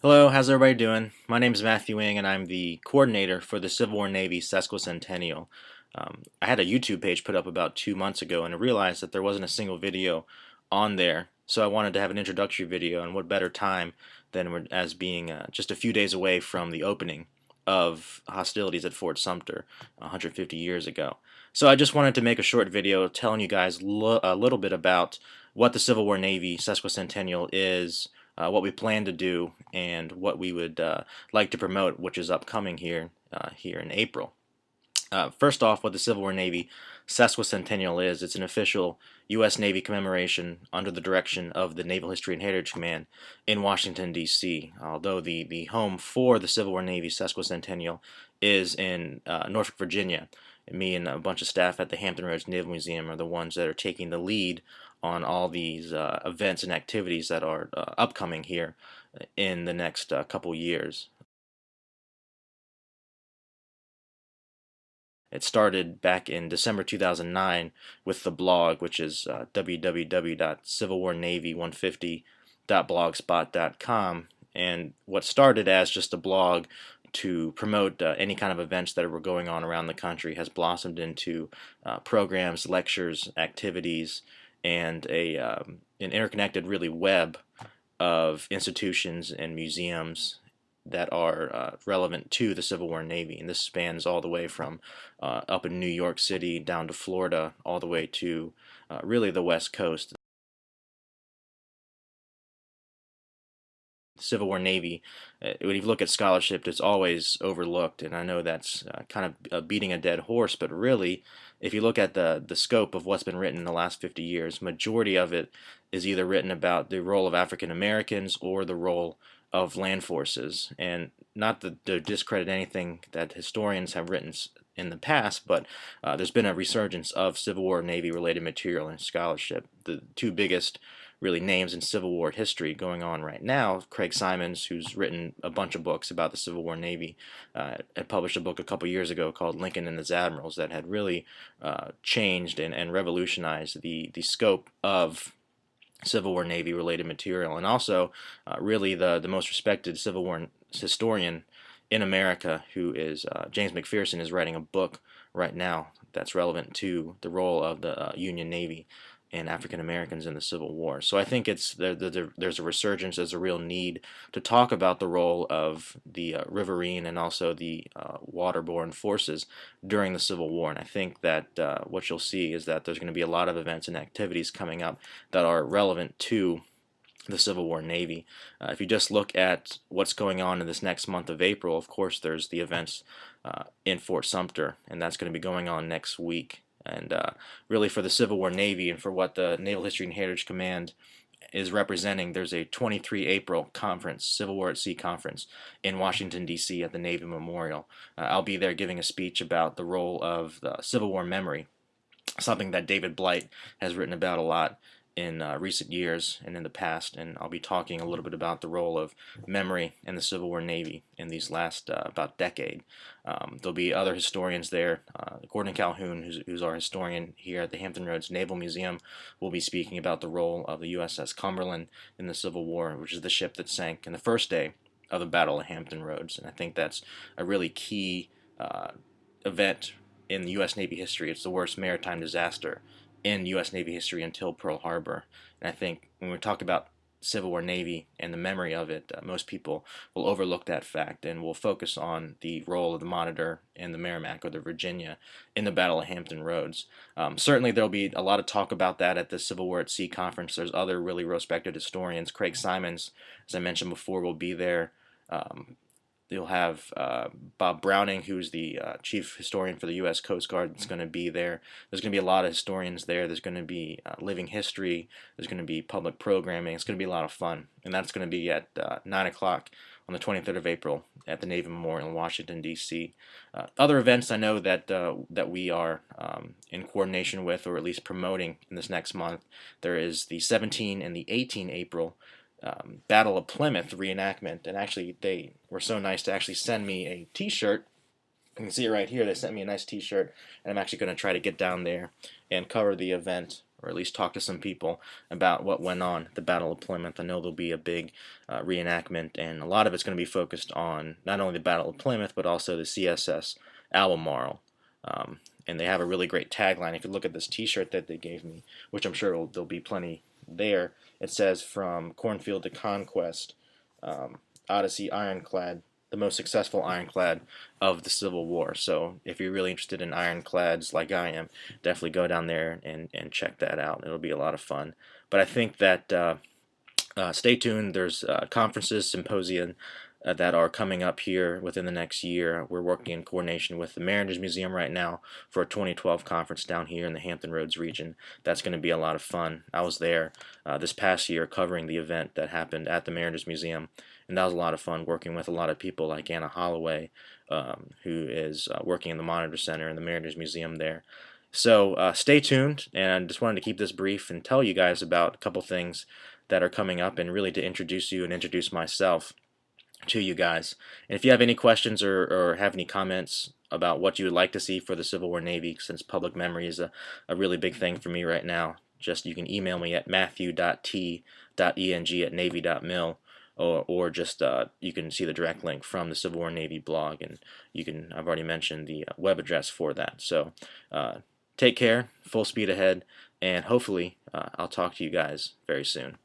Hello, how's everybody doing? My name is Matthew Wing, and I'm the coordinator for the Civil War Navy Sesquicentennial. I had a YouTube page put up about 2 months ago, and I realized that there wasn't a single video on there, so I wanted to have an introductory video, and what better time than as being just a few days away from the opening of hostilities at Fort Sumter 150 years ago. So I just wanted to make a short video telling you guys a little bit about what the Civil War Navy Sesquicentennial is, what we plan to do, and what we would like to promote, which is upcoming here in April. First off, what the Civil War Navy Sesquicentennial is, it's an official U.S. Navy commemoration under the direction of the Naval History and Heritage Command in Washington, D.C., although the home for the Civil War Navy Sesquicentennial is in Norfolk, Virginia. And me and a bunch of staff at the Hampton Roads Naval Museum are the ones that are taking the lead on all these events and activities that are upcoming here in the next couple years. It started back in December 2009 with the blog, which is www.civilwarnavy150.blogspot.com. And what started as just a blog to promote any kind of events that were going on around the country has blossomed into programs, lectures, activities, and an interconnected, really, web of institutions and museums that are relevant to the Civil War Navy. And this spans all the way from up in New York City down to Florida, all the way to really the West Coast. The Civil War Navy, when you look at scholarship, it's always overlooked. And I know that's kind of beating a dead horse, but really, if you look at the scope of what's been written in the last 50 years, majority of it is either written about the role of African Americans or the role of land forces. And not to discredit anything that historians have written in the past, but there's been a resurgence of Civil War Navy related material and scholarship. The two biggest really names in Civil War history going on right now. Craig Simons, who's written a bunch of books about the Civil War Navy, had published a book a couple years ago called Lincoln and His Admirals that had really changed and revolutionized the scope of Civil War Navy related material, and also really the most respected Civil War historian in America, who is James McPherson, is writing a book right now that's relevant to the role of the Union Navy and African Americans in the Civil War. So I think there's a resurgence, there's a real need to talk about the role of the riverine and also the waterborne forces during the Civil War. And I think that what you'll see is that there's going to be a lot of events and activities coming up that are relevant to the Civil War Navy. If you just look at what's going on in this next month of April, of course, there's the events in Fort Sumter, and that's going to be going on next week. And really, for the Civil War Navy and for what the Naval History and Heritage Command is representing, there's a 23 April conference, Civil War at Sea conference, in Washington, D.C. at the Navy Memorial. I'll be there giving a speech about the role of the Civil War memory, something that David Blight has written about a lot in recent years and in the past, and I'll be talking a little bit about the role of memory in the Civil War Navy in these last about decade. There'll be other historians there. Gordon Calhoun, who's our historian here at the Hampton Roads Naval Museum, will be speaking about the role of the USS Cumberland in the Civil War, which is the ship that sank in the first day of the Battle of Hampton Roads. And I think that's a really key event in U.S. Navy history. It's the worst maritime disaster in U.S. Navy history until Pearl Harbor. And I think when we talk about Civil War Navy and the memory of it, most people will overlook that fact and will focus on the role of the Monitor and the Merrimack or the Virginia in the Battle of Hampton Roads. Certainly, there'll be a lot of talk about that at the Civil War at Sea conference. There's other really respected historians. Craig Simons, as I mentioned before, will be there. You'll have Bob Browning, who's the chief historian for the U.S. Coast Guard, that's going to be there. There's going to be a lot of historians there. There's going to be living history. There's going to be public programming. It's going to be a lot of fun. And that's going to be at 9 o'clock on the 23rd of April at the Navy Memorial in Washington, D.C. Other events I know that we are in coordination with, or at least promoting in this next month, there is the 17 and the 18 April Battle of Plymouth reenactment, and actually they were so nice to actually send me a T-shirt. You can see it right here. They sent me a nice T-shirt, and I'm actually going to try to get down there and cover the event or at least talk to some people about what went on at the Battle of Plymouth. I know there'll be a big reenactment, and a lot of it's going to be focused on not only the Battle of Plymouth, but also the CSS Albemarle. And they have a really great tagline. If you look at this T-shirt that they gave me, which I'm sure there'll be plenty there, it says, "From Cornfield to Conquest, Odyssey Ironclad, the most successful ironclad of the Civil War." So if you're really interested in ironclads like I am, definitely go down there and check that out. It'll be a lot of fun. But I think that stay tuned. There's conferences, symposia that are coming up here within the next year. We're working in coordination with the Mariners Museum right now for a 2012 conference down here in the Hampton Roads region. That's going to be a lot of fun. I was there this past year covering the event that happened at the Mariners Museum, and that was a lot of fun working with a lot of people like Anna Holloway, who is working in the Monitor Center in the Mariners Museum there. So stay tuned, and I just wanted to keep this brief and tell you guys about a couple things that are coming up, and really to introduce you and introduce myself to you guys. And if you have any questions or have any comments about what you would like to see for the Civil War Navy, since public memory is a really big thing for me right now, just you can email me at matthew.t.eng@navy.mil, or just you can see the direct link from the Civil War Navy blog, and I've already mentioned the web address for that. So take care, full speed ahead, and hopefully I'll talk to you guys very soon.